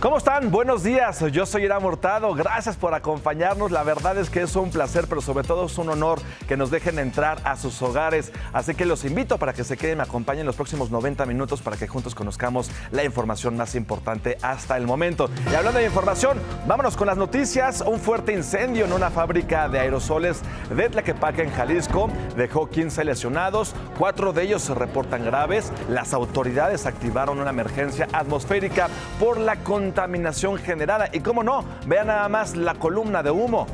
¿Cómo están? Buenos días, yo soy Irán Hurtado, gracias por acompañarnos, la verdad es que es un placer, pero sobre todo es un honor que nos dejen entrar a sus hogares, así que los invito para que se queden y me acompañen los próximos 90 minutos para que juntos conozcamos la información más importante hasta el momento. Y hablando de información, vámonos con las noticias. Un fuerte incendio en una fábrica de aerosoles de Tlaquepaque, en Jalisco, dejó 15 lesionados, 4 de ellos se reportan graves. Las autoridades activaron una emergencia atmosférica por la contaminación generada. Y cómo no, vean nada más la columna de humo.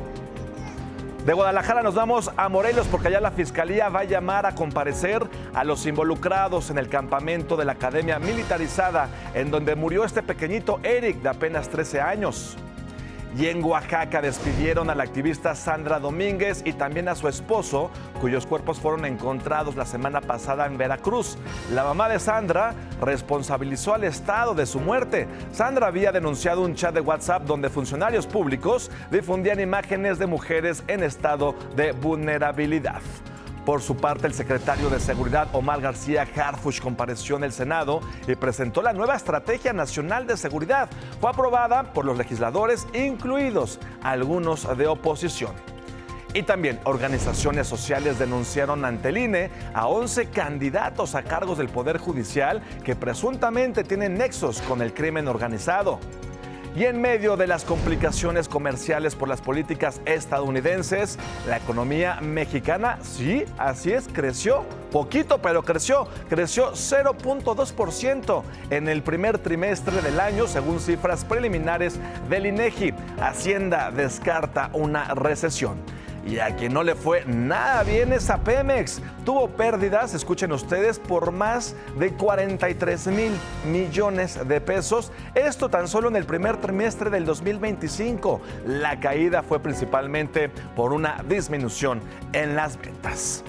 De Guadalajara nos vamos a Morelos porque allá la Fiscalía va a llamar a comparecer a los involucrados en el campamento de la Academia Militarizada, en donde murió este pequeñito Eric de apenas 13 años. Y en Oaxaca despidieron a la activista Sandra Domínguez y también a su esposo, cuyos cuerpos fueron encontrados la semana pasada en Veracruz. La mamá de Sandra responsabilizó al Estado de su muerte. Sandra había denunciado un chat de WhatsApp donde funcionarios públicos difundían imágenes de mujeres en estado de vulnerabilidad. Por su parte, el secretario de Seguridad, Omar García Harfuch, compareció en el Senado y presentó la nueva Estrategia Nacional de Seguridad. Fue aprobada por los legisladores, incluidos algunos de oposición. Y también organizaciones sociales denunciaron ante el INE a 11 candidatos a cargos del Poder Judicial que presuntamente tienen nexos con el crimen organizado. Y en medio de las complicaciones comerciales por las políticas estadounidenses, la economía mexicana, sí, así es, creció poquito, pero creció 0.2% en el primer trimestre del año, según cifras preliminares del INEGI. Hacienda descarta una recesión. Y a quien no le fue nada bien es a Pemex. Tuvo pérdidas, escuchen ustedes, por más de 43,000 millones de pesos. Esto tan solo en el primer trimestre del 2025. La caída fue principalmente por una disminución en las ventas.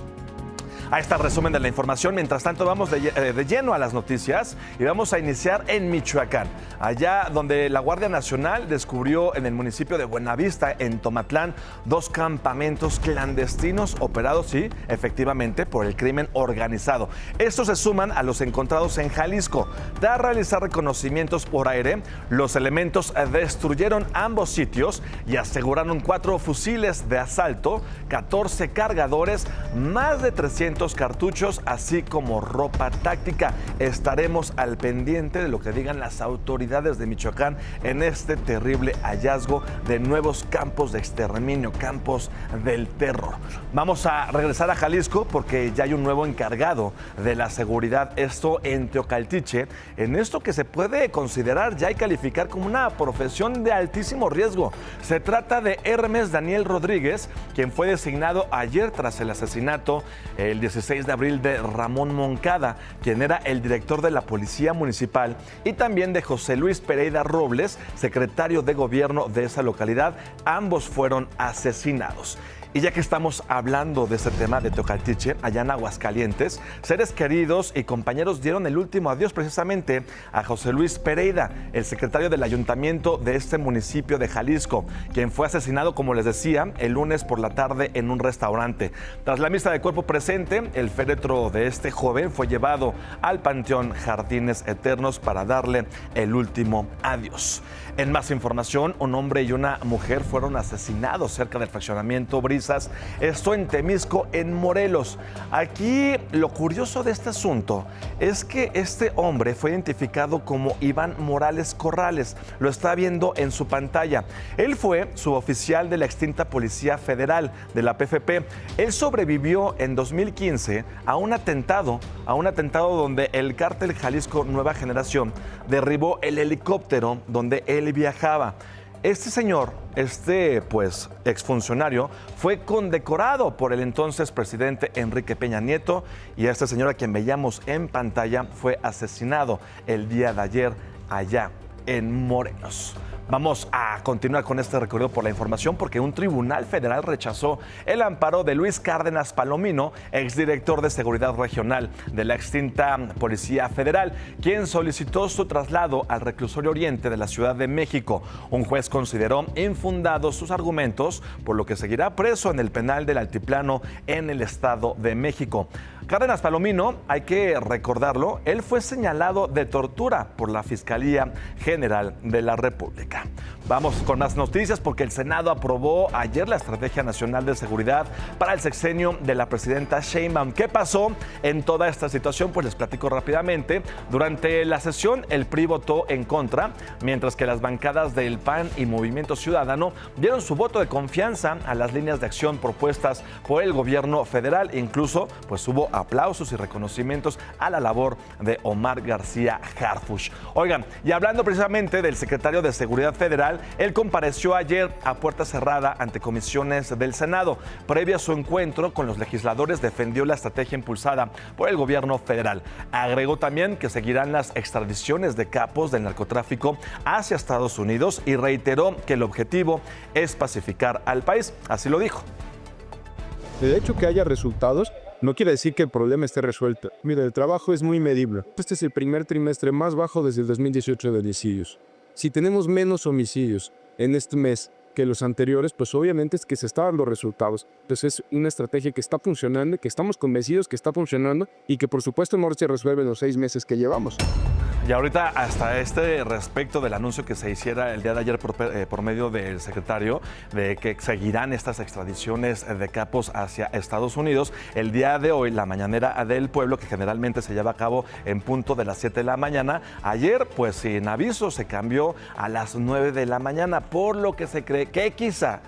Ahí está el resumen de la información. Mientras tanto, vamos de lleno a las noticias y vamos a iniciar en Michoacán, allá donde la Guardia Nacional descubrió en el municipio de Buenavista, en Tomatlán, 2 campamentos clandestinos operados, sí, efectivamente, por el crimen organizado. Estos se suman a los encontrados en Jalisco. Tras realizar reconocimientos por aire, los elementos destruyeron ambos sitios y aseguraron 4 fusiles de asalto, 14 cargadores, más de 300 cartuchos, así como ropa táctica. Estaremos al pendiente de lo que digan las autoridades de Michoacán en este terrible hallazgo de nuevos campos de exterminio, campos del terror. Vamos a regresar a Jalisco porque ya hay un nuevo encargado de la seguridad, esto en Teocaltiche, en esto que se puede considerar ya y calificar como una profesión de altísimo riesgo. Se trata de Hermes Daniel Rodríguez, quien fue designado ayer tras el asesinato el 16 de abril de Ramón Moncada, quien era el director de la Policía Municipal, y también de José Luis Pereira Robles, secretario de gobierno de esa localidad. Ambos fueron asesinados. Y ya que estamos hablando de este tema de Teocaltiche, allá en Aguascalientes, seres queridos y compañeros dieron el último adiós precisamente a José Luis Pereira, el secretario del ayuntamiento de este municipio de Jalisco, quien fue asesinado, como les decía, el lunes por la tarde en un restaurante. Tras la misa de cuerpo presente, el féretro de este joven fue llevado al Panteón Jardines Eternos para darle el último adiós. En más información, un hombre y una mujer fueron asesinados cerca del fraccionamiento Brisas, esto en Temisco, en Morelos. Aquí lo curioso de este asunto es que este hombre fue identificado como Iván Morales Corrales. Lo está viendo en su pantalla. Él fue suboficial de la extinta Policía Federal de la PFP. Él sobrevivió en 2015 a un atentado donde el cártel Jalisco Nueva Generación derribó el helicóptero donde él viajaba. Este señor, exfuncionario, fue condecorado por el entonces presidente Enrique Peña Nieto, y este señor, a quien veíamos en pantalla, fue asesinado el día de ayer allá en Morelos. Vamos a continuar con este recorrido por la información porque un tribunal federal rechazó el amparo de Luis Cárdenas Palomino, exdirector de Seguridad Regional de la extinta Policía Federal, quien solicitó su traslado al reclusorio Oriente de la Ciudad de México. Un juez consideró infundados sus argumentos, por lo que seguirá preso en el penal del Altiplano en el Estado de México. Cárdenas Palomino, hay que recordarlo, él fue señalado de tortura por la Fiscalía General de la República. Vamos con más noticias porque el Senado aprobó ayer la Estrategia Nacional de Seguridad para el sexenio de la presidenta Sheinbaum. ¿Qué pasó en toda esta situación? Pues les platico rápidamente. Durante la sesión, el PRI votó en contra, mientras que las bancadas del PAN y Movimiento Ciudadano dieron su voto de confianza a las líneas de acción propuestas por el gobierno federal. Incluso, pues hubo aplausos y reconocimientos a la labor de Omar García Harfuch. Oigan, y hablando precisamente del secretario de Seguridad Federal, él compareció ayer a puerta cerrada ante comisiones del Senado. Previo a su encuentro con los legisladores, defendió la estrategia impulsada por el gobierno federal. Agregó también que seguirán las extradiciones de capos del narcotráfico hacia Estados Unidos y reiteró que el objetivo es pacificar al país. Así lo dijo. De hecho, que haya resultados no quiere decir que el problema esté resuelto. Mira, el trabajo es muy medible. Este es el primer trimestre más bajo desde el 2018 de homicidios. Si tenemos menos homicidios en este mes que los anteriores, pues obviamente es que se están dando resultados. Entonces es una estrategia que está funcionando, que estamos convencidos que está funcionando y que por supuesto no se resuelve en los 6 meses que llevamos. Y ahorita hasta respecto del anuncio que se hiciera el día de ayer por medio del secretario de que seguirán estas extradiciones de capos hacia Estados Unidos, el día de hoy la mañanera del pueblo, que generalmente se lleva a cabo en punto de las 7 de la mañana, ayer pues sin aviso se cambió a las 9 de la mañana, por lo que se cree que quizá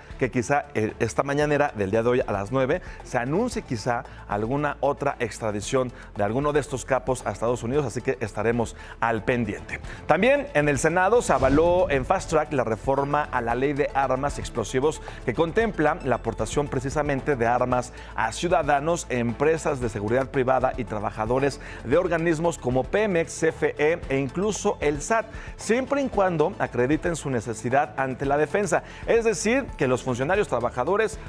esta mañanera del día de hoy a las 9 se anuncie quizá alguna otra extradición de alguno de estos capos a Estados Unidos, así que estaremos al pendiente. También en el Senado se avaló en fast track la reforma a la ley de armas y explosivos que contempla la aportación precisamente de armas a ciudadanos, empresas de seguridad privada y trabajadores de organismos como Pemex, CFE e incluso el SAT, siempre y cuando acrediten su necesidad ante la defensa. Es decir, que los funcionarios trabajadores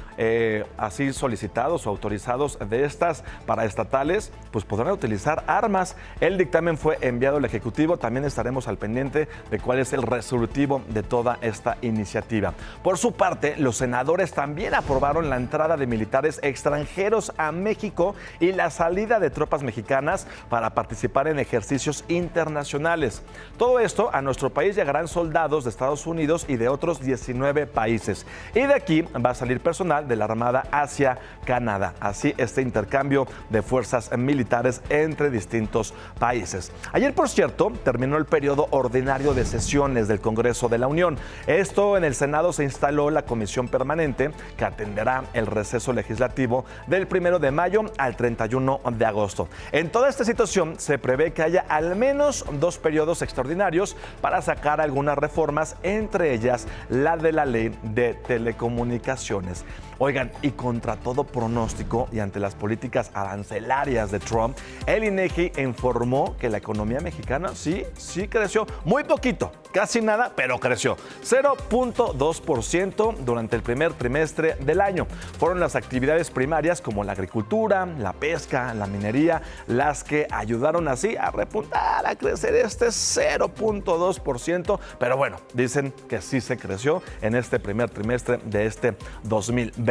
así solicitados o autorizados de estas paraestatales pues podrán utilizar armas. El dictamen fue enviado al Ejecutivo. También estaremos al pendiente de cuál es el resolutivo de toda esta iniciativa. Por su parte, los senadores también aprobaron la entrada de militares extranjeros a México y la salida de tropas mexicanas para participar en ejercicios internacionales. Todo esto, a nuestro país llegarán soldados de Estados Unidos y de otros 19 países. Y de aquí va a salir personal de la Armada hacia Canadá. Así, este intercambio de fuerzas militares entre distintos países. Ayer, por cierto, terminó el periodo ordinario de sesiones del Congreso de la Unión. Esto en el Senado se instaló la comisión permanente que atenderá el receso legislativo del 1 de mayo al 31 de agosto. En toda esta situación se prevé que haya al menos 2 periodos extraordinarios para sacar algunas reformas, entre ellas la de la ley de telecomunicaciones. Oigan, y contra todo pronóstico y ante las políticas arancelarias de Trump, el INEGI informó que la economía mexicana sí creció, muy poquito, casi nada, pero creció 0.2% durante el primer trimestre del año. Fueron las actividades primarias como la agricultura, la pesca, la minería, las que ayudaron así a repuntar, a crecer este 0.2%, pero bueno, dicen que sí se creció en este primer trimestre de este 2025.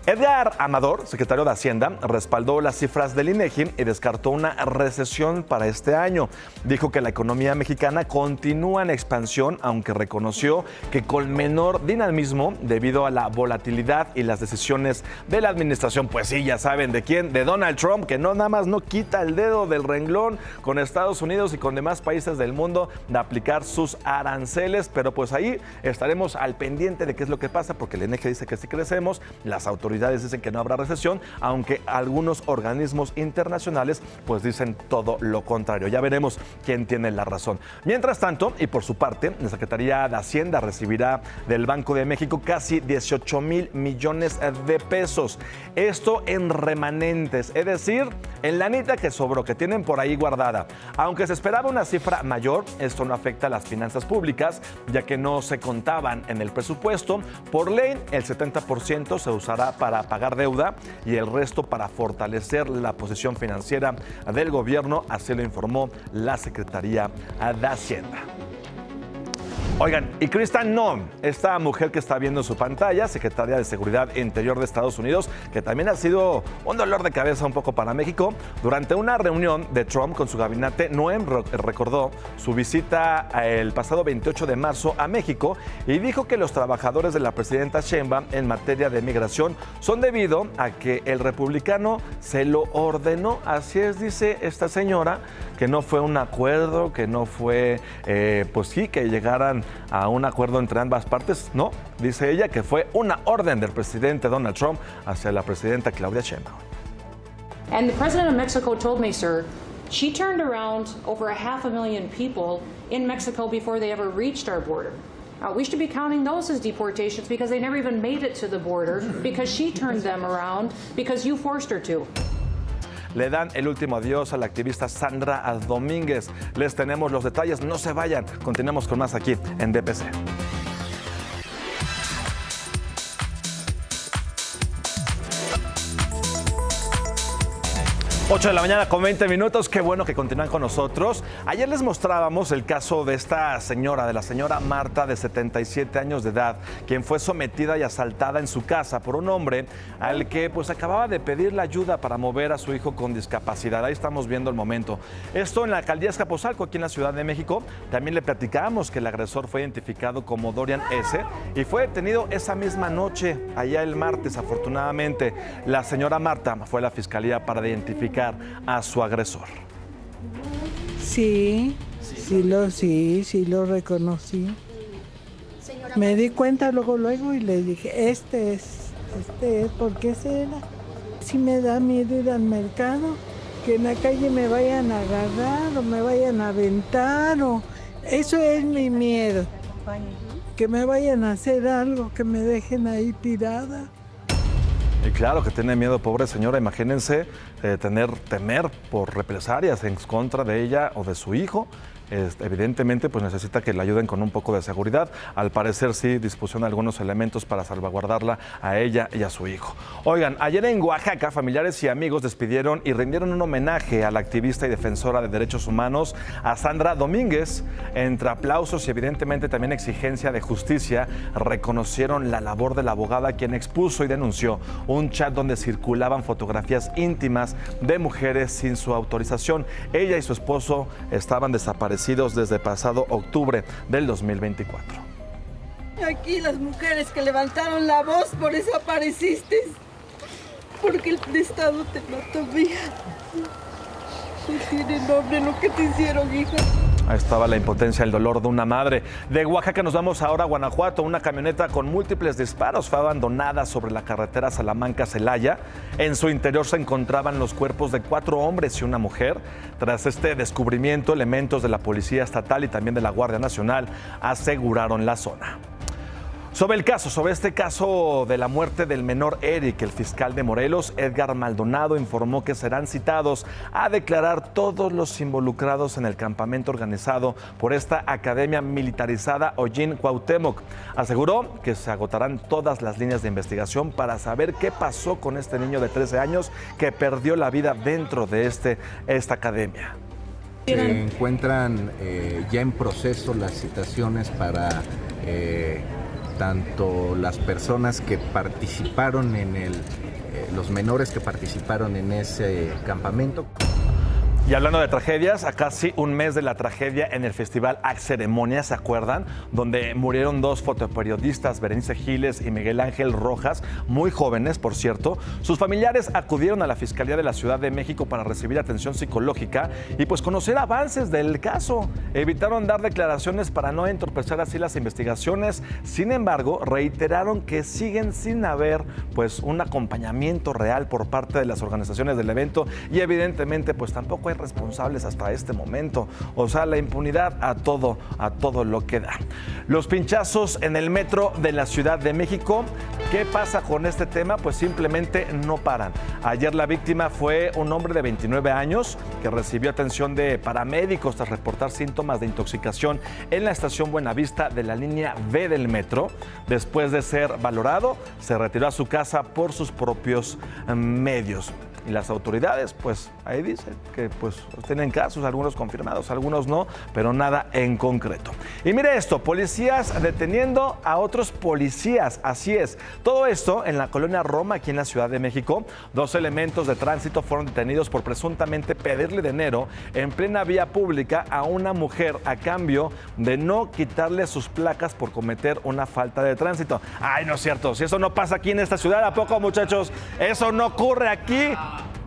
Edgar Amador, secretario de Hacienda, respaldó las cifras del INEGI y descartó una recesión para este año. Dijo que la economía mexicana continúa en expansión, aunque reconoció que con menor dinamismo debido a la volatilidad y las decisiones de la administración. Pues sí, ya saben de quién, de Donald Trump, que no nada más no quita el dedo del renglón con Estados Unidos y con demás países del mundo de aplicar sus aranceles, pero pues ahí estaremos al pendiente de qué es lo que pasa, porque el INEGI dice que sí crecemos, las autoridades dicen que no habrá recesión, aunque algunos organismos internacionales pues dicen todo lo contrario. Ya veremos quién tiene la razón. Mientras tanto, y por su parte, la Secretaría de Hacienda recibirá del Banco de México casi 18,000 millones de pesos. Esto en remanentes, es decir, en lanita que sobró, que tienen por ahí guardada. Aunque se esperaba una cifra mayor, esto no afecta a las finanzas públicas, ya que no se contaban en el presupuesto. Por ley, el 70% se usará para pagar deuda y el resto para fortalecer la posición financiera del gobierno, así lo informó la Secretaría de Hacienda. Oigan, y Kristen Noem, esta mujer que está viendo en su pantalla, secretaria de Seguridad Interior de Estados Unidos, que también ha sido un dolor de cabeza un poco para México, durante una reunión de Trump con su gabinete, Noem recordó su visita el pasado 28 de marzo a México y dijo que los trabajadores de la presidenta Sheinbaum en materia de migración son debido a que el republicano se lo ordenó. Así es, dice esta señora, que no fue un acuerdo, que no fue, pues sí, que llegaran a un acuerdo entre ambas partes. No, dice ella que fue una orden del presidente Donald Trump hacia la presidenta Claudia Sheinbaum. And the president of Mexico told me, sir, she turned around over 500,000 people in Mexico before they ever reached our border. We should be counting those as deportations because they never even made it to the border because she turned them around because you forced her to. Le dan el último adiós a la activista Sandra Domínguez. Les tenemos los detalles, no se vayan. Continuamos con más aquí en DPC. 8 de la mañana con 20 minutos, qué bueno que continúan con nosotros. Ayer les mostrábamos el caso de esta señora, de la señora Marta, de 77 años de edad, quien fue sometida y asaltada en su casa por un hombre al que pues acababa de pedir la ayuda para mover a su hijo con discapacidad. Ahí estamos viendo el momento. Esto en la alcaldía Azcapotzalco, aquí en la Ciudad de México. También le platicamos que el agresor fue identificado como Dorian S. y fue detenido esa misma noche, allá el martes, afortunadamente. La señora Marta fue a la fiscalía para identificar a su agresor. Sí lo reconocí. Me di cuenta luego y le dije, este es, ¿por qué será? Si me da miedo ir al mercado, que en la calle me vayan a agarrar o me vayan a aventar, eso es mi miedo, que me vayan a hacer algo, que me dejen ahí tirada. Y claro que tiene miedo, pobre señora. Imagínense temer por represalias en contra de ella o de su hijo. Evidentemente, pues necesita que le ayuden con un poco de seguridad. Al parecer sí dispusieron algunos elementos para salvaguardarla a ella y a su hijo. Oigan, ayer en Oaxaca, familiares y amigos despidieron y rindieron un homenaje a la activista y defensora de derechos humanos, a Sandra Domínguez. Entre aplausos y evidentemente también exigencia de justicia, reconocieron la labor de la abogada, quien expuso y denunció un chat donde circulaban fotografías íntimas de mujeres sin su autorización. Ella y su esposo estaban desaparecidos desde pasado octubre del 2024. Aquí las mujeres que levantaron la voz, por eso apareciste, porque el Estado te mató, mija. No tiene nombre lo que te hicieron, hija. Ahí estaba la impotencia, el dolor de una madre. De Oaxaca nos vamos ahora a Guanajuato. Una camioneta con múltiples disparos fue abandonada sobre la carretera Salamanca-Celaya. En su interior se encontraban los cuerpos de 4 hombres y una mujer. Tras este descubrimiento, elementos de la Policía Estatal y también de la Guardia Nacional aseguraron la zona. Sobre este caso de la muerte del menor Eric, el fiscal de Morelos, Edgar Maldonado, informó que serán citados a declarar todos los involucrados en el campamento organizado por esta academia militarizada Ollín Cuauhtémoc. Aseguró que se agotarán todas las líneas de investigación para saber qué pasó con este niño de 13 años que perdió la vida dentro de esta academia. Se encuentran ya en proceso las citaciones para tanto las personas que participaron los menores que participaron en ese campamento. Y hablando de tragedias, a casi un mes de la tragedia en el Festival Ceremonia, ¿se acuerdan? Donde murieron 2 fotoperiodistas, Berenice Giles y Miguel Ángel Rojas, muy jóvenes, por cierto. Sus familiares acudieron a la Fiscalía de la Ciudad de México para recibir atención psicológica y pues conocer avances del caso. Evitaron dar declaraciones para no entorpecer así las investigaciones. Sin embargo, reiteraron que siguen sin haber pues un acompañamiento real por parte de las organizaciones del evento y evidentemente pues tampoco hay responsables hasta este momento. O sea, la impunidad a todo lo que da. Los pinchazos en el metro de la Ciudad de México. ¿Qué pasa con este tema? Pues simplemente no paran. Ayer la víctima fue un hombre de 29 años que recibió atención de paramédicos tras reportar síntomas de intoxicación en la estación Buenavista de la línea B del metro. Después de ser valorado, se retiró a su casa por sus propios medios. y las autoridades, pues ahí dicen que pues tienen casos, algunos confirmados, algunos no, pero nada en concreto. Y mire esto, policías deteniendo a otros policías, así es. Todo esto en la colonia Roma, aquí en la Ciudad de México. 2 elementos de tránsito fueron detenidos por presuntamente pedirle dinero en plena vía pública a una mujer a cambio de no quitarle sus placas por cometer una falta de tránsito. Ay, no es cierto, si eso no pasa aquí en esta ciudad, ¿a poco, muchachos? Eso no ocurre aquí.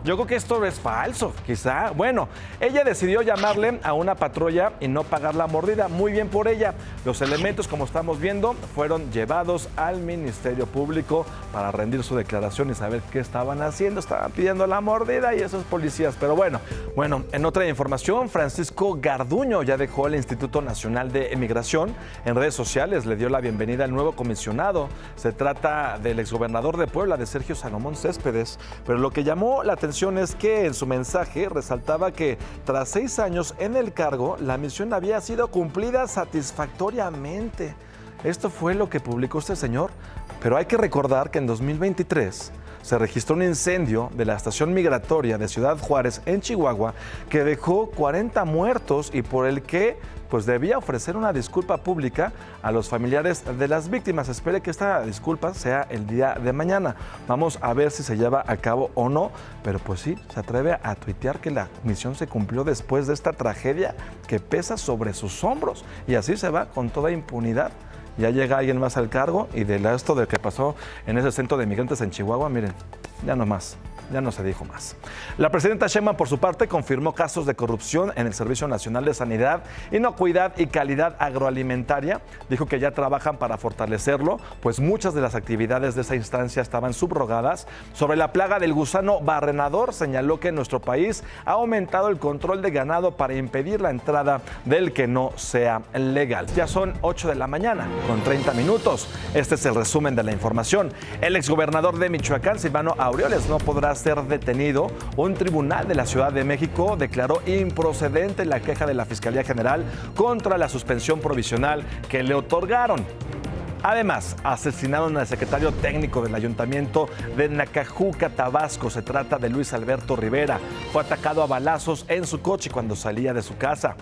Yo creo que esto es falso, quizá. Bueno, ella decidió llamarle a una patrulla y no pagar la mordida. Muy bien por ella. Los elementos, como estamos viendo, fueron llevados al Ministerio Público para rendir su declaración y saber qué estaban haciendo. Estaban pidiendo la mordida y esos policías. Pero bueno, en otra información, Francisco Garduño ya dejó el Instituto Nacional de Emigración. En redes sociales le dio la bienvenida al nuevo comisionado. Se trata del exgobernador de Puebla, de Sergio Salomón Céspedes. Pero lo que llamó la atención es que en su mensaje resaltaba que tras 6 años en el cargo, la misión había sido cumplida satisfactoriamente. Esto fue lo que publicó este señor, pero hay que recordar que en 2023 se registró un incendio de la estación migratoria de Ciudad Juárez en Chihuahua que dejó 40 muertos y por el que pues debía ofrecer una disculpa pública a los familiares de las víctimas. Espere que esta disculpa sea el día de mañana. Vamos a ver si se lleva a cabo o no, pero pues sí, se atreve a tuitear que la misión se cumplió después de esta tragedia que pesa sobre sus hombros y así se va con toda impunidad. Ya llega alguien más al cargo y de esto de que pasó en ese centro de migrantes en Chihuahua, miren, ya no más. Ya no se dijo más. La presidenta Sheinbaum, por su parte, confirmó casos de corrupción en el Servicio Nacional de Sanidad, Inocuidad y Calidad Agroalimentaria. Dijo que ya trabajan para fortalecerlo, pues muchas de las actividades de esa instancia estaban subrogadas. Sobre la plaga del gusano barrenador, señaló que en nuestro país ha aumentado el control de ganado para impedir la entrada del que no sea legal. Ya son 8 de la mañana, con 30 minutos. Este es el resumen de la información. El exgobernador de Michoacán, Silvano Aureoles, no podrá ser detenido. Un tribunal de la Ciudad de México declaró improcedente la queja de la Fiscalía General contra la suspensión provisional que le otorgaron. Además, asesinaron al secretario técnico del Ayuntamiento de Nacajuca, Tabasco. Se trata de Luis Alberto Rivera. Fue atacado a balazos en su coche cuando salía de su casa.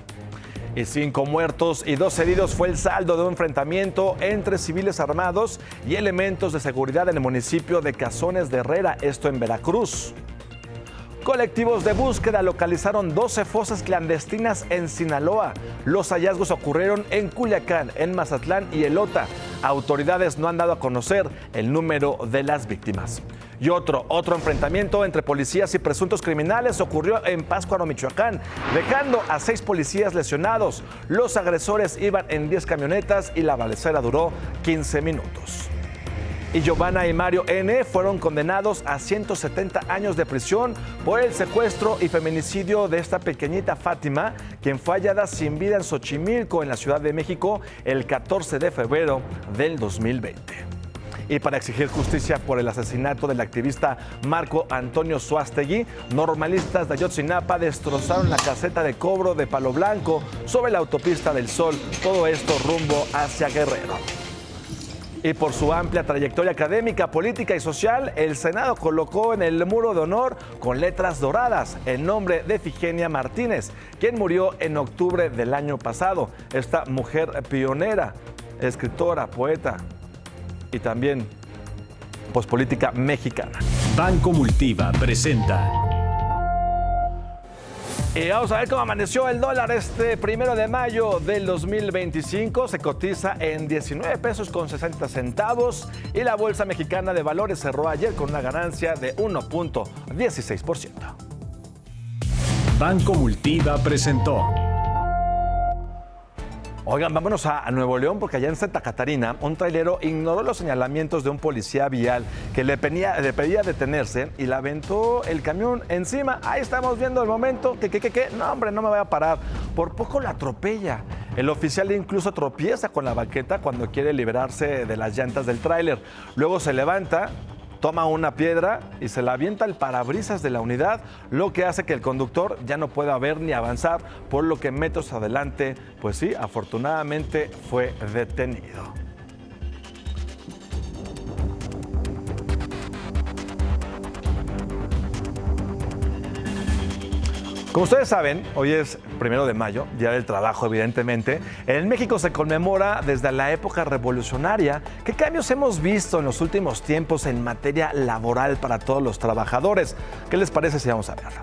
Y 5 muertos y 2 heridos fue el saldo de un enfrentamiento entre civiles armados y elementos de seguridad en el municipio de Cazones de Herrera, esto en Veracruz. Colectivos de búsqueda localizaron 12 fosas clandestinas en Sinaloa. Los hallazgos ocurrieron en Culiacán, en Mazatlán y Elota. Autoridades no han dado a conocer el número de las víctimas. Y otro enfrentamiento entre policías y presuntos criminales ocurrió en Pátzcuaro, Michoacán, dejando a 6 policías lesionados. Los agresores iban en 10 camionetas y la balacera duró 15 minutos. Y Giovanna y Mario N. fueron condenados a 170 años de prisión por el secuestro y feminicidio de esta pequeñita Fátima, quien fue hallada sin vida en Xochimilco, en la Ciudad de México, el 14 de febrero del 2020. Y para exigir justicia por el asesinato del activista Marco Antonio Suástegui, normalistas de Ayotzinapa destrozaron la caseta de cobro de Palo Blanco sobre la autopista del Sol, todo esto rumbo hacia Guerrero. Y por su amplia trayectoria académica, política y social, el Senado colocó en el muro de honor con letras doradas el nombre de Efigenia Martínez, quien murió en octubre del año pasado. Esta mujer pionera, escritora, poeta y también política mexicana. Banco Multiva presenta. Y vamos a ver cómo amaneció el dólar este 1 de mayo del 2025. Se cotiza en 19 pesos con 60 centavos y la Bolsa Mexicana de Valores cerró ayer con una ganancia de 1.16%. Banco Multiva presentó. Oigan, vámonos a Nuevo León porque allá en Santa Catarina un trailero ignoró los señalamientos de un policía vial que le pedía detenerse y le aventó el camión encima. Ahí estamos viendo el momento que no, hombre, no me voy a parar. Por poco la atropella. El oficial incluso tropieza con la banqueta cuando quiere liberarse de las llantas del tráiler. Luego se levanta, toma una piedra y se la avienta al parabrisas de la unidad, lo que hace que el conductor ya no pueda ver ni avanzar, por lo que metros adelante, pues sí, afortunadamente fue detenido. Como ustedes saben, hoy es 1 de mayo, Día del Trabajo, evidentemente. En México se conmemora desde la época revolucionaria. ¿Qué cambios hemos visto en los últimos tiempos en materia laboral para todos los trabajadores? ¿Qué les parece si vamos a verlo?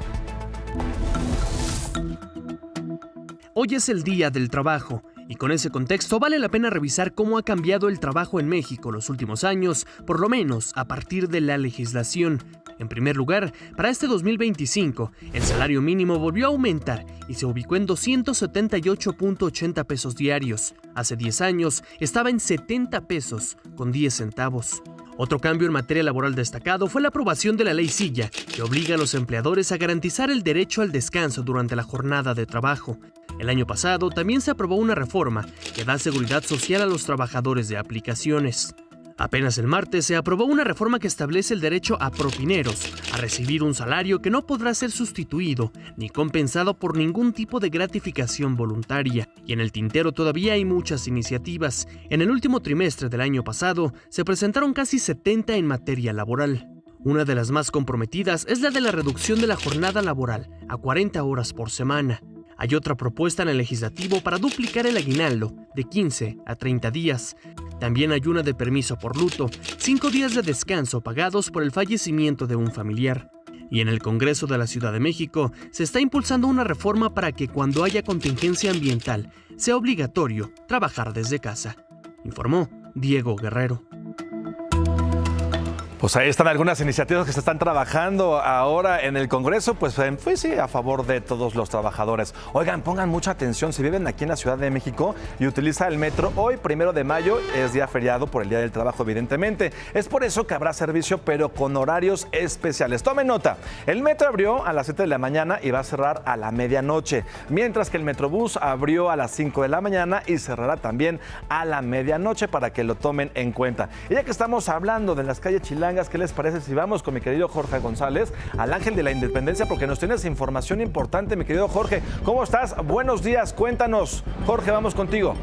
Hoy es el Día del Trabajo. Y con ese contexto vale la pena revisar cómo ha cambiado el trabajo en México los últimos años, por lo menos a partir de la legislación. En primer lugar, para este 2025, el salario mínimo volvió a aumentar y se ubicó en 278.80 pesos diarios. Hace 10 años estaba en 70 pesos con 10 centavos. Otro cambio en materia laboral destacado fue la aprobación de la Ley Silla, que obliga a los empleadores a garantizar el derecho al descanso durante la jornada de trabajo. El año pasado también se aprobó una reforma que da seguridad social a los trabajadores de aplicaciones. Apenas el martes se aprobó una reforma que establece el derecho a propineros a recibir un salario que no podrá ser sustituido ni compensado por ningún tipo de gratificación voluntaria. Y en el tintero todavía hay muchas iniciativas. En el último trimestre del año pasado se presentaron casi 70 en materia laboral. Una de las más comprometidas es la de la reducción de la jornada laboral a 40 horas por semana. Hay otra propuesta en el legislativo para duplicar el aguinaldo de 15 a 30 días. También hay una de permiso por luto, 5 días de descanso pagados por el fallecimiento de un familiar. Y en el Congreso de la Ciudad de México se está impulsando una reforma para que cuando haya contingencia ambiental sea obligatorio trabajar desde casa. Informó Diego Guerrero. Pues ahí están algunas iniciativas que se están trabajando ahora en el Congreso, pues sí, a favor de todos los trabajadores. Oigan, pongan mucha atención, si viven aquí en la Ciudad de México y utiliza el metro, hoy 1 de mayo es día feriado por el Día del Trabajo, evidentemente. Es por eso que habrá servicio, pero con horarios especiales. Tomen nota, el metro abrió a las 7 de la mañana y va a cerrar a la medianoche, mientras que el Metrobús abrió a las 5 de la mañana y cerrará también a la medianoche para que lo tomen en cuenta. Y ya que estamos hablando de las calles chilangas, ¿qué les parece si vamos con mi querido Jorge González al Ángel de la Independencia? Porque nos tienes información importante, mi querido Jorge. ¿Cómo estás? Buenos días, cuéntanos. Jorge, vamos contigo.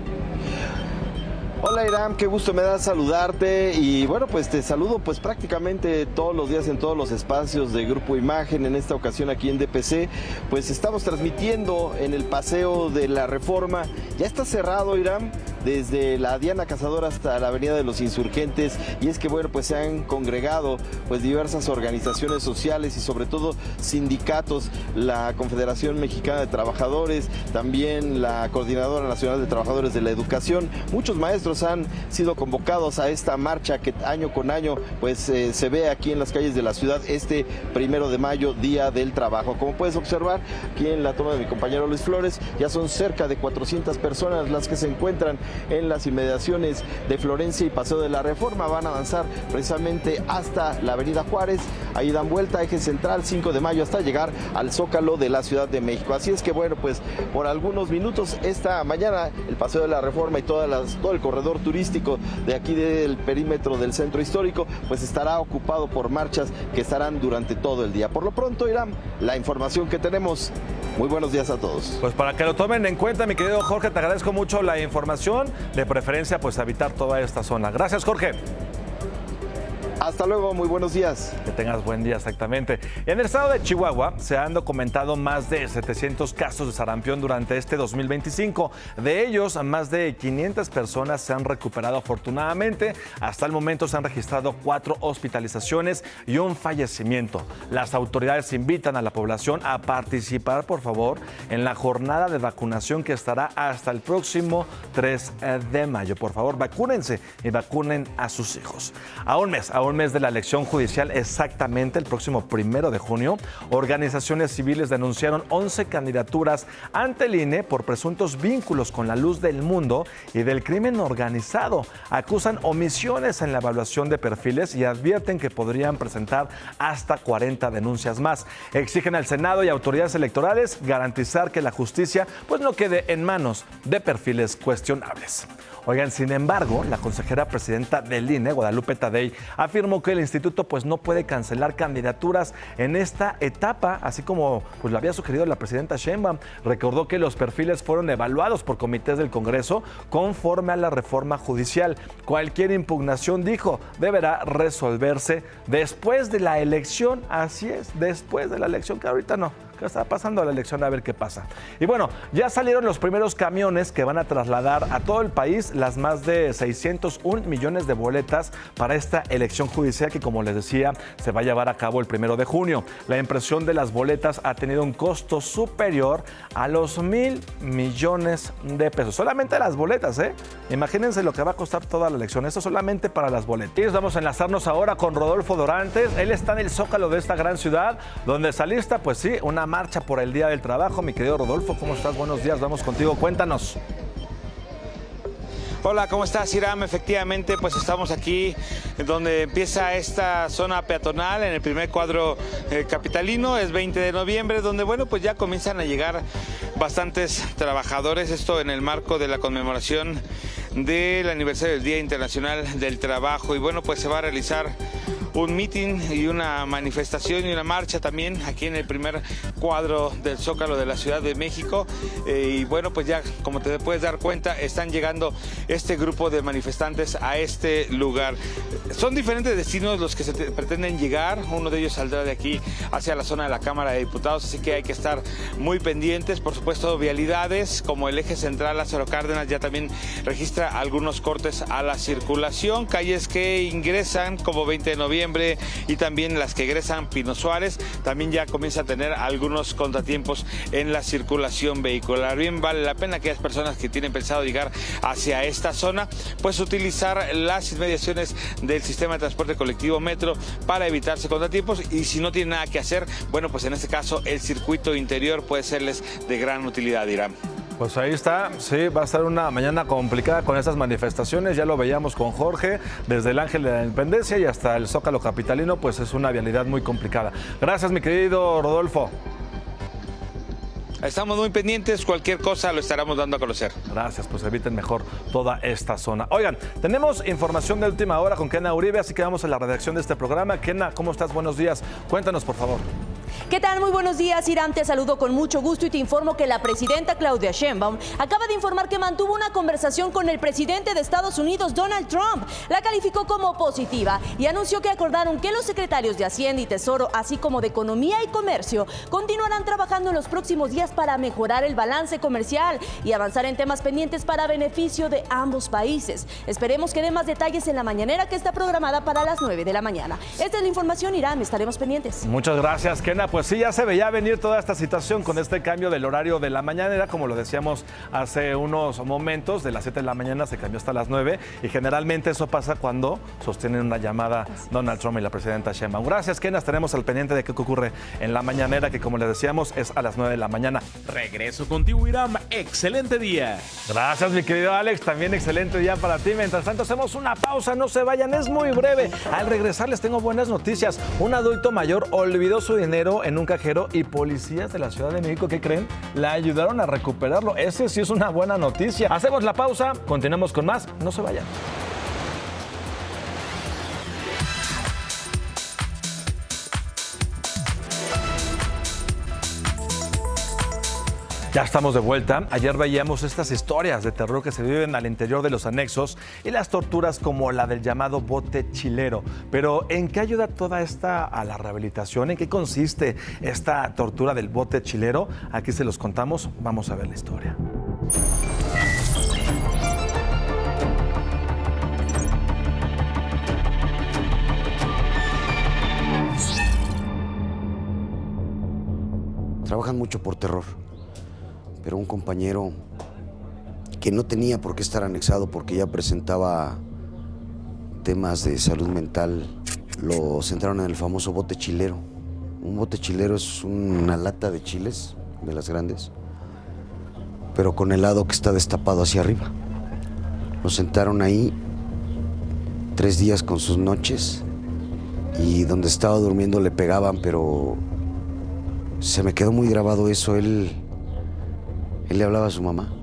Hola Iram, qué gusto me da saludarte y bueno, pues te saludo pues prácticamente todos los días en todos los espacios de Grupo Imagen. En esta ocasión aquí en DPC, pues estamos transmitiendo en el Paseo de la Reforma. Ya está cerrado, Iram, desde la Diana Cazadora hasta la Avenida de los Insurgentes, y es que bueno, pues se han congregado pues diversas organizaciones sociales y sobre todo sindicatos, la Confederación Mexicana de Trabajadores, también la Coordinadora Nacional de Trabajadores de la Educación. Muchos maestros han sido convocados a esta marcha que año con año pues se ve aquí en las calles de la ciudad este 1 de mayo, Día del Trabajo. Como puedes observar aquí en la toma de mi compañero Luis Flores, ya son cerca de 400 personas las que se encuentran en las inmediaciones de Florencia y Paseo de la Reforma. Van a avanzar precisamente hasta la Avenida Juárez, ahí dan vuelta, eje central, 5 de mayo, hasta llegar al Zócalo de la Ciudad de México. Así es que bueno, pues por algunos minutos esta mañana el Paseo de la Reforma y todo el corredor turístico de aquí del perímetro del centro histórico pues estará ocupado por marchas que estarán durante todo el día. Por lo pronto, Irán, la información que tenemos. Muy buenos días a todos. Pues para que lo tomen en cuenta, mi querido Jorge, te agradezco mucho la información, de preferencia pues habitar toda esta zona. Gracias, Jorge. Hasta luego, muy buenos días. Que tengas buen día, exactamente. En el estado de Chihuahua se han documentado más de 700 casos de sarampión durante este 2025. De ellos, más de 500 personas se han recuperado afortunadamente. Hasta el momento se han registrado 4 hospitalizaciones y un fallecimiento. Las autoridades invitan a la población a participar, por favor, en la jornada de vacunación que estará hasta el próximo 3 de mayo. Por favor, vacúnense y vacunen a sus hijos. A un mes de la elección judicial, exactamente el próximo 1 de junio, organizaciones civiles denunciaron 11 candidaturas ante el INE por presuntos vínculos con la luz del mundo y del crimen organizado. Acusan omisiones en la evaluación de perfiles y advierten que podrían presentar hasta 40 denuncias más. Exigen al Senado y autoridades electorales garantizar que la justicia pues no quede en manos de perfiles cuestionables. Oigan, sin embargo, la consejera presidenta del INE, Guadalupe Tadei, afirmó que el instituto pues no puede cancelar candidaturas en esta etapa, así como pues lo había sugerido la presidenta Sheinbaum. Recordó que los perfiles fueron evaluados por comités del Congreso conforme a la reforma judicial. Cualquier impugnación, dijo, deberá resolverse después de la elección. Así es, después de la elección, que ahorita no, que está pasando la elección, a ver qué pasa. Y bueno, ya salieron los primeros camiones que van a trasladar a todo el país las más de 601 millones de boletas para esta elección judicial que, como les decía, se va a llevar a cabo el 1 de junio. La impresión de las boletas ha tenido un costo superior a los 1,000 millones de pesos. Solamente las boletas, ¿eh? Imagínense lo que va a costar toda la elección. Esto solamente para las boletas. Vamos a enlazarnos ahora con Rodolfo Dorantes. Él está en el Zócalo de esta gran ciudad, donde se alista, pues sí, una marcha por el Día del Trabajo. Mi querido Rodolfo, ¿cómo estás? Buenos días, vamos contigo. Cuéntanos. Hola, ¿cómo estás, Iram? Efectivamente, pues estamos aquí donde empieza esta zona peatonal en el primer cuadro capitalino. Es 20 de noviembre, donde, bueno, pues ya comienzan a llegar bastantes trabajadores. Esto en el marco de la conmemoración del aniversario del Día Internacional del Trabajo. Y bueno, pues se va a realizar un mitin y una manifestación y una marcha también aquí en el primer cuadro del Zócalo de la Ciudad de México. Y bueno, pues ya, como te puedes dar cuenta, están llegando este grupo de manifestantes a este lugar. Son diferentes destinos los que se pretenden llegar. Uno de ellos saldrá de aquí hacia la zona de la Cámara de Diputados, así que hay que estar muy pendientes. Por supuesto, vialidades como el eje central Lázaro Cárdenas ya también registra algunos cortes a la circulación. Calles que ingresan como 20 de noviembre y también las que egresan Pino Suárez, también ya comienza a tener algunos contratiempos en la circulación vehicular. Bien, vale la pena aquellas personas que tienen pensado llegar hacia esta zona, pues utilizar las inmediaciones del sistema de transporte colectivo Metro para evitarse contratiempos, y si no tienen nada que hacer, bueno, pues en este caso el circuito interior puede serles de gran utilidad, Irán. Pues ahí está, sí, va a ser una mañana complicada con estas manifestaciones, ya lo veíamos con Jorge, desde el Ángel de la Independencia y hasta el Zócalo capitalino, pues es una vialidad muy complicada. Gracias, mi querido Rodolfo. Estamos muy pendientes, cualquier cosa lo estaremos dando a conocer. Gracias, pues eviten mejor toda esta zona. Oigan, tenemos información de última hora con Kena Uribe, así que vamos a la redacción de este programa. Kena, ¿cómo estás? Buenos días. Cuéntanos, por favor. ¿Qué tal? Muy buenos días, Irán. Te saludo con mucho gusto y te informo que la presidenta Claudia Sheinbaum acaba de informar que mantuvo una conversación con el presidente de Estados Unidos, Donald Trump. La calificó como positiva y anunció que acordaron que los secretarios de Hacienda y Tesoro, así como de Economía y Comercio, continuarán trabajando en los próximos días para mejorar el balance comercial y avanzar en temas pendientes para beneficio de ambos países. Esperemos que dé más detalles en la mañanera, que está programada para las 9 de la mañana. Esta es la información, Irán. Estaremos pendientes. Muchas gracias, Kena. Pues sí, ya se veía venir toda esta situación con este cambio del horario de la mañanera, como lo decíamos hace unos momentos, de las 7 de la mañana se cambió hasta las 9, y generalmente eso pasa cuando sostienen una llamada Donald Trump y la presidenta Sheinbaum. Gracias, Kena, estaremos al pendiente de qué ocurre en la mañanera, que como les decíamos es a las 9 de la mañana. Regreso contigo, Irán. Excelente día. Gracias, mi querido Alex, también excelente día para ti. Mientras tanto, hacemos una pausa, no se vayan, es muy breve. Al regresar les tengo buenas noticias. Un adulto mayor olvidó su dinero en un cajero y policías de la Ciudad de México, ¿qué creen? La ayudaron a recuperarlo. Ese sí es una buena noticia. Hacemos la pausa, continuamos con más, no se vayan. Ya estamos de vuelta. Ayer veíamos estas historias de terror que se viven al interior de los anexos y las torturas como la del llamado bote chilero. Pero ¿en qué ayuda toda esta a la rehabilitación? ¿En qué consiste esta tortura del bote chilero? Aquí se los contamos. Vamos a ver la historia. Trabajan mucho por terror. Pero un compañero que no tenía por qué estar anexado porque ya presentaba temas de salud mental, lo centraron en el famoso bote chilero. Un bote chilero es una lata de chiles, de las grandes, pero con el lado que está destapado hacia arriba. Lo sentaron ahí 3 días con sus noches y donde estaba durmiendo le pegaban, pero se me quedó muy grabado eso. Él le hablaba a su mamá.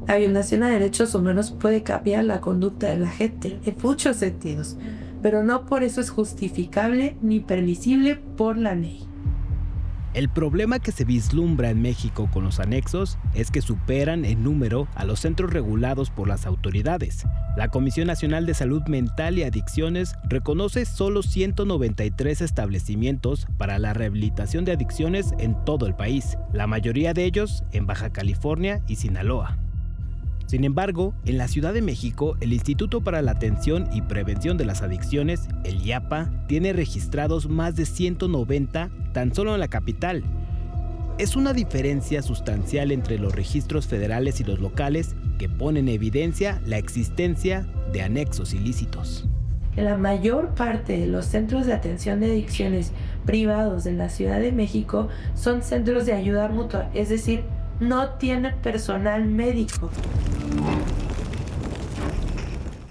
La violación a derechos humanos puede cambiar la conducta de la gente en muchos sentidos, pero no por eso es justificable ni permisible por la ley. El problema que se vislumbra en México con los anexos es que superan en número a los centros regulados por las autoridades. La Comisión Nacional de Salud Mental y Adicciones reconoce solo 193 establecimientos para la rehabilitación de adicciones en todo el país, la mayoría de ellos en Baja California y Sinaloa. Sin embargo, en la Ciudad de México, el Instituto para la Atención y Prevención de las Adicciones, el IAPA, tiene registrados más de 190 tan solo en la capital. Es una diferencia sustancial entre los registros federales y los locales que pone en evidencia la existencia de anexos ilícitos. La mayor parte de los centros de atención de adicciones privados de la Ciudad de México son centros de ayuda mutua, es decir, no tienen personal médico.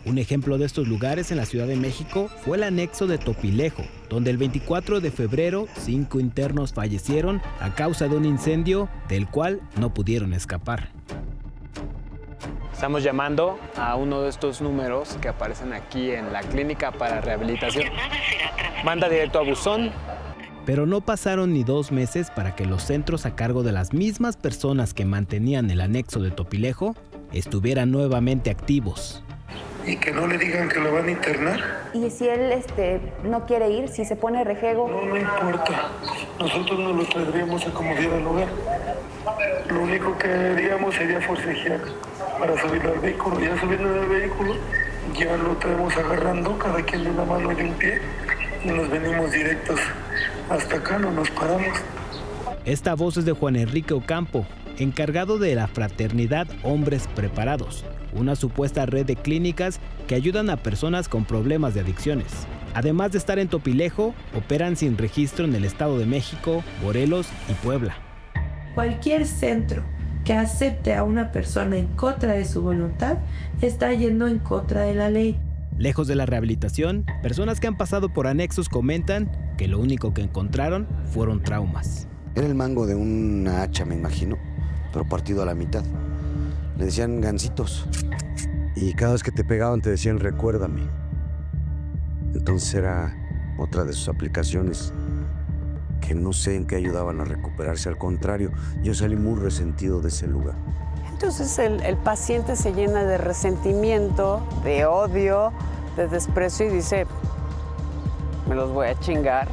Un ejemplo de estos lugares en la Ciudad de México fue el anexo de Topilejo, donde el 24 de febrero 5 internos fallecieron a causa de un incendio del cual no pudieron escapar. Estamos llamando a uno de estos números que aparecen aquí en la clínica para rehabilitación. Manda directo a buzón. Pero no pasaron ni 2 meses para que los centros a cargo de las mismas personas que mantenían el anexo de Topilejo estuvieran nuevamente activos. Y que no le digan que lo van a internar. Y si él no quiere ir, si se pone rejego. No importa. Nosotros no lo traeríamos a como diera lugar. Lo único que haríamos sería forcejear para subirlo al vehículo. Ya subiendo del vehículo, ya lo traemos agarrando, cada quien de una mano y de un pie. Y nos venimos directos hasta acá, no nos paramos. Esta voz es de Juan Enrique Ocampo, encargado de la Fraternidad Hombres Preparados, una supuesta red de clínicas que ayudan a personas con problemas de adicciones. Además de estar en Topilejo, operan sin registro en el Estado de México, Morelos y Puebla. Cualquier centro que acepte a una persona en contra de su voluntad está yendo en contra de la ley. Lejos de la rehabilitación, personas que han pasado por anexos comentan que lo único que encontraron fueron traumas. Era el mango de una hacha, me imagino, pero partido a la mitad. Le decían gancitos. Y cada vez que te pegaban te decían recuérdame. Entonces era otra de sus aplicaciones que no sé en qué ayudaban a recuperarse. Al contrario, yo salí muy resentido de ese lugar. Entonces el paciente se llena de resentimiento, de odio, de desprecio y dice, me los voy a chingar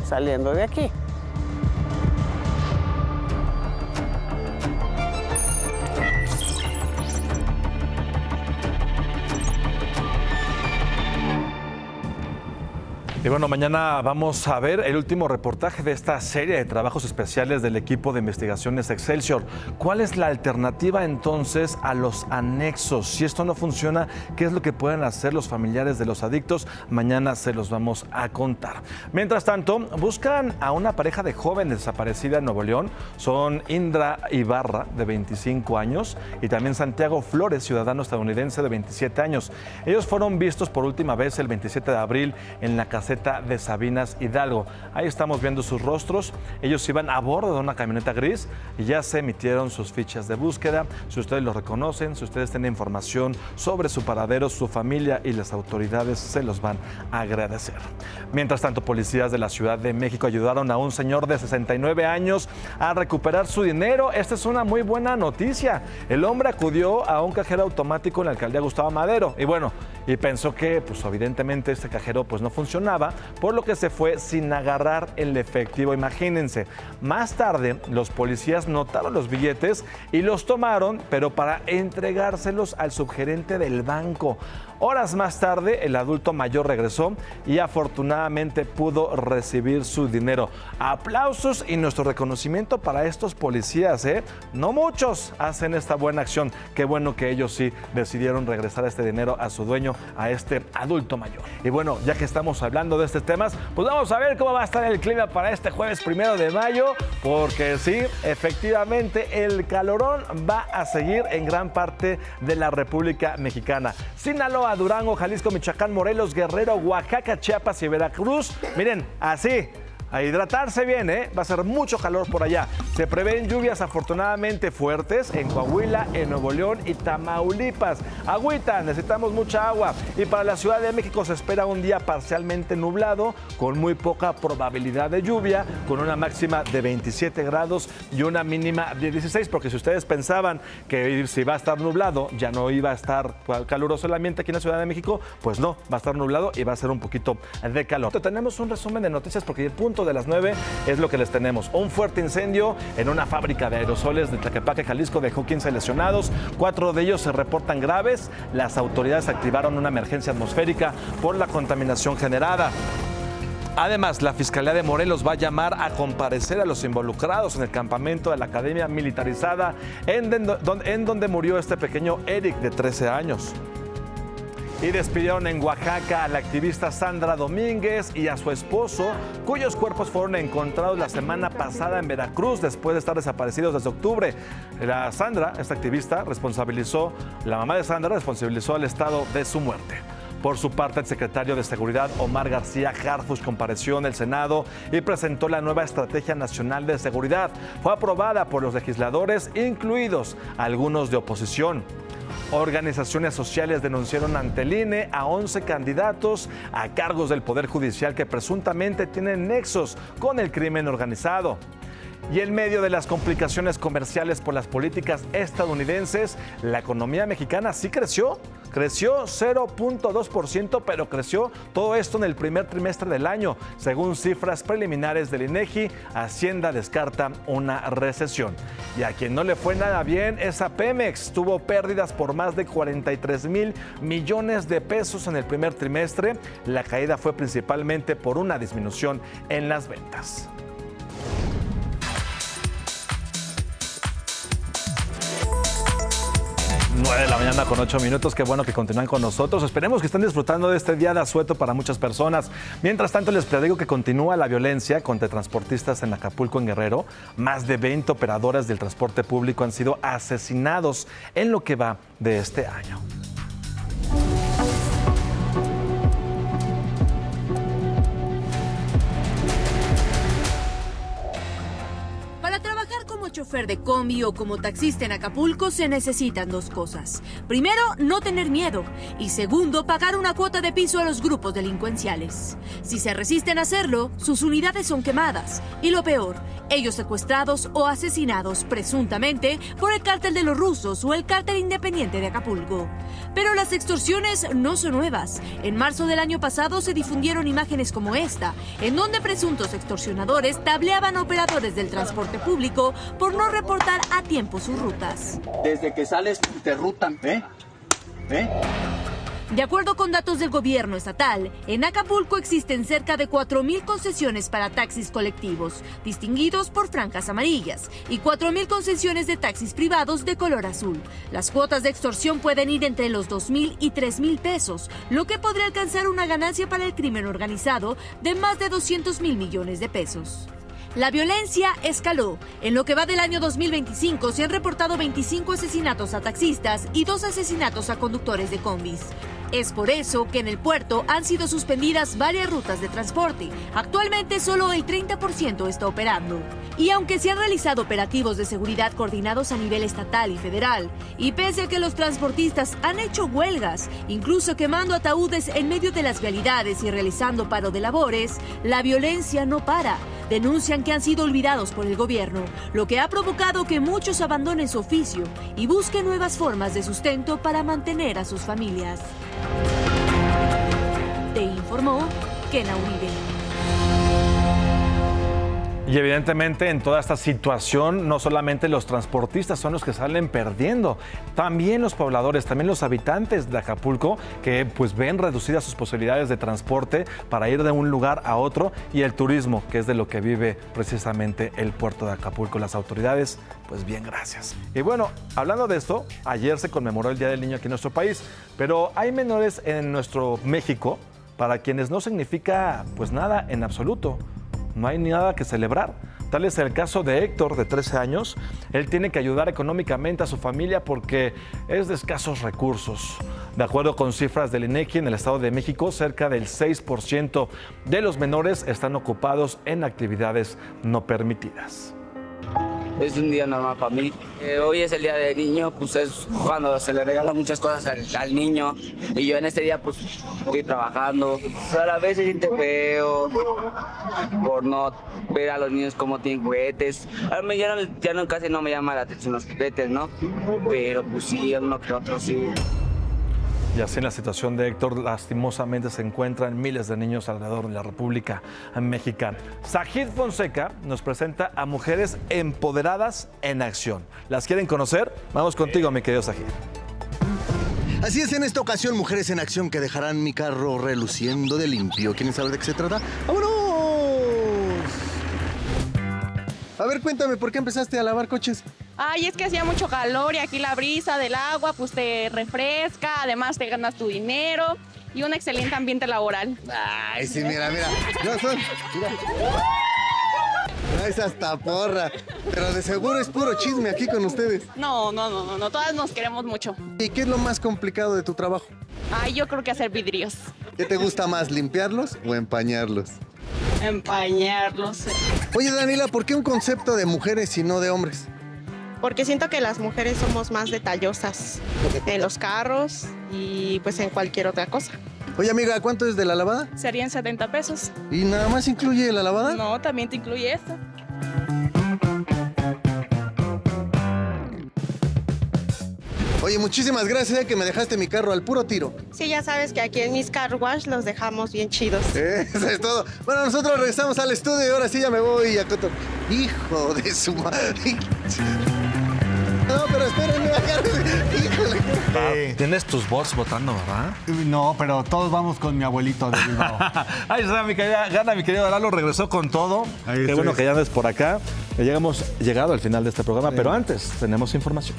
saliendo de aquí. Y bueno, mañana vamos a ver el último reportaje de esta serie de trabajos especiales del equipo de investigaciones Excelsior. ¿Cuál es la alternativa entonces a los anexos? Si esto no funciona, ¿qué es lo que pueden hacer los familiares de los adictos? Mañana se los vamos a contar. Mientras tanto, buscan a una pareja de jóvenes desaparecida en Nuevo León. Son Indra Ibarra, de 25 años, y también Santiago Flores, ciudadano estadounidense de 27 años. Ellos fueron vistos por última vez el 27 de abril en la caseta de Sabinas Hidalgo. Ahí estamos viendo sus rostros. Ellos iban a bordo de una camioneta gris y ya se emitieron sus fichas de búsqueda. Si ustedes los reconocen, si ustedes tienen información sobre su paradero, su familia y las autoridades se los van a agradecer. Mientras tanto, policías de la Ciudad de México ayudaron a un señor de 69 años a recuperar su dinero. Esta es una muy buena noticia. El hombre acudió a un cajero automático en la alcaldía Gustavo Madero y pensó que, pues evidentemente, este cajero pues no funcionaba, por lo que se fue sin agarrar el efectivo. Imagínense, más tarde los policías notaron los billetes y los tomaron, pero para entregárselos al subgerente del banco. Horas más tarde, el adulto mayor regresó y afortunadamente pudo recibir su dinero. Aplausos y nuestro reconocimiento para estos policías, ¿eh? No muchos hacen esta buena acción. Qué bueno que ellos sí decidieron regresar este dinero a su dueño, a este adulto mayor. Y bueno, ya que estamos hablando de estos temas, pues vamos a ver cómo va a estar el clima para este jueves 1 de mayo, porque sí, efectivamente, el calorón va a seguir en gran parte de la República Mexicana. Sinaloa, Durango, Jalisco, Michoacán, Morelos, Guerrero, Oaxaca, Chiapas y Veracruz. Miren, así A hidratarse bien, va a ser mucho calor por allá. Se prevén lluvias afortunadamente fuertes en Coahuila, en Nuevo León y Tamaulipas. Agüita, necesitamos mucha agua. Y para la Ciudad de México se espera un día parcialmente nublado, con muy poca probabilidad de lluvia, con una máxima de 27 grados y una mínima de 16, porque si ustedes pensaban que si va a estar nublado, ya no iba a estar caluroso el ambiente aquí en la Ciudad de México, pues no, va a estar nublado y va a ser un poquito de calor. Tenemos un resumen de noticias porque el punto de las 9 es lo que les tenemos. Un fuerte incendio en una fábrica de aerosoles de Tlaquepaque, Jalisco, dejó 15 lesionados. 4 de ellos se reportan graves. Las autoridades activaron una emergencia atmosférica por la contaminación generada. Además, la Fiscalía de Morelos va a llamar a comparecer a los involucrados en el campamento de la Academia Militarizada en donde murió este pequeño Eric de 13 años. Y despidieron en Oaxaca a la activista Sandra Domínguez y a su esposo, cuyos cuerpos fueron encontrados la semana pasada en Veracruz después de estar desaparecidos desde octubre. Esta activista la mamá de Sandra responsabilizó al Estado de su muerte. Por su parte, el secretario de Seguridad, Omar García Harfuch, compareció en el Senado y presentó la nueva Estrategia Nacional de Seguridad. Fue aprobada por los legisladores, incluidos algunos de oposición. Organizaciones sociales denunciaron ante el INE a 11 candidatos a cargos del Poder Judicial que presuntamente tienen nexos con el crimen organizado. Y en medio de las complicaciones comerciales por las políticas estadounidenses, la economía mexicana sí creció 0.2%, pero creció todo esto en el primer trimestre del año. Según cifras preliminares del INEGI, Hacienda descarta una recesión. Y a quien no le fue nada bien es a Pemex. Tuvo pérdidas por más de 43,000 millones de pesos en el primer trimestre. La caída fue principalmente por una disminución en las ventas. 9 de la mañana con 8 minutos. Qué bueno que continúan con nosotros. Esperemos que estén disfrutando de este día de asueto para muchas personas. Mientras tanto, les platico que continúa la violencia contra transportistas en Acapulco, en Guerrero. Más de 20 operadores del transporte público han sido asesinados en lo que va de este año. Chofer de combi o como taxista en Acapulco se necesitan 2 cosas. Primero, no tener miedo. Y segundo, pagar una cuota de piso a los grupos delincuenciales. Si se resisten a hacerlo, sus unidades son quemadas. Y lo peor, ellos secuestrados o asesinados presuntamente por el cártel de los rusos o el cártel independiente de Acapulco. Pero las extorsiones no son nuevas. En marzo del año pasado se difundieron imágenes como esta, en donde presuntos extorsionadores tableaban a operadores del transporte público por no reportar a tiempo sus rutas. Desde que sales te rutan, De acuerdo con datos del gobierno estatal, en Acapulco existen cerca de 4,000 concesiones para taxis colectivos, distinguidos por franjas amarillas, y 4,000 concesiones de taxis privados de color azul. Las cuotas de extorsión pueden ir entre los 2,000 y 3,000 pesos, lo que podría alcanzar una ganancia para el crimen organizado de más de 200,000 millones de pesos. La violencia escaló. En lo que va del año 2025 se han reportado 25 asesinatos a taxistas y 2 asesinatos a conductores de combis. Es por eso que en el puerto han sido suspendidas varias rutas de transporte. Actualmente solo el 30% está operando. Y aunque se han realizado operativos de seguridad coordinados a nivel estatal y federal, y pese a que los transportistas han hecho huelgas, incluso quemando ataúdes en medio de las vialidades y realizando paro de labores, la violencia no para. Denuncian que han sido olvidados por el gobierno, lo que ha provocado que muchos abandonen su oficio y busquen nuevas formas de sustento para mantener a sus familias. Te informó Kena Uribe. Y evidentemente en toda esta situación no solamente los transportistas son los que salen perdiendo, también los pobladores, también los habitantes de Acapulco que pues ven reducidas sus posibilidades de transporte para ir de un lugar a otro, y el turismo, que es de lo que vive precisamente el puerto de Acapulco. Las autoridades, pues bien, gracias. Y bueno, hablando de esto, ayer se conmemoró el Día del Niño aquí en nuestro país, pero hay menores en nuestro México para quienes no significa pues nada en absoluto. No hay nada que celebrar. Tal es el caso de Héctor, de 13 años. Él tiene que ayudar económicamente a su familia porque es de escasos recursos. De acuerdo con cifras del INEGI, en el Estado de México, cerca del 6% de los menores están ocupados en actividades no permitidas. Es un día normal para mí. Hoy es el día del niño, pues es cuando se le regalan muchas cosas al niño. Y yo en este día pues estoy trabajando. A la vez se siente feo por no ver a los niños cómo tienen juguetes. A mí casi no me llama la atención los juguetes, ¿no? Pero pues sí, uno que otro sí. Y así en la situación de Héctor, lastimosamente se encuentran miles de niños alrededor de la República Mexicana. Sajid Fonseca nos presenta a mujeres empoderadas en acción. ¿Las quieren conocer? Vamos contigo, mi querido Sajid. Así es, en esta ocasión, mujeres en acción que dejarán mi carro reluciendo de limpio. ¿Quieren saber de qué se trata? ¡Vámonos! A ver, cuéntame, ¿por qué empezaste a lavar coches? Ay, es que hacía mucho calor y aquí la brisa del agua pues te refresca, además te ganas tu dinero y un excelente ambiente laboral. Ay, sí, mira. No son, mira. Es hasta porra, pero de seguro es puro chisme aquí con ustedes. No, todas nos queremos mucho. ¿Y qué es lo más complicado de tu trabajo? Ay, yo creo que hacer vidrios. ¿Qué te gusta más, limpiarlos o empañarlos? Empañarlos. Oye, Daniela, ¿por qué un concepto de mujeres y no de hombres? Porque siento que las mujeres somos más detallosas en los carros y pues en cualquier otra cosa. Oye, amiga, ¿cuánto es de la lavada? Serían 70 pesos. ¿Y nada más incluye la lavada? No, también te incluye esto. Oye, muchísimas gracias que me dejaste mi carro al puro tiro. Sí, ya sabes que aquí en mis car wash los dejamos bien chidos. Eso es todo. Bueno, nosotros regresamos al estudio y ahora sí ya me voy a Coto. Hijo de su madre. No, pero espérenme, híjole. Tienes tus bots votando, ¿verdad? No, pero todos vamos con mi abuelito de Bilbao. Ahí está, mi querido Lalo, regresó con todo. Qué bueno que ya andes por acá. Hemos llegado al final de este programa, pero antes tenemos información.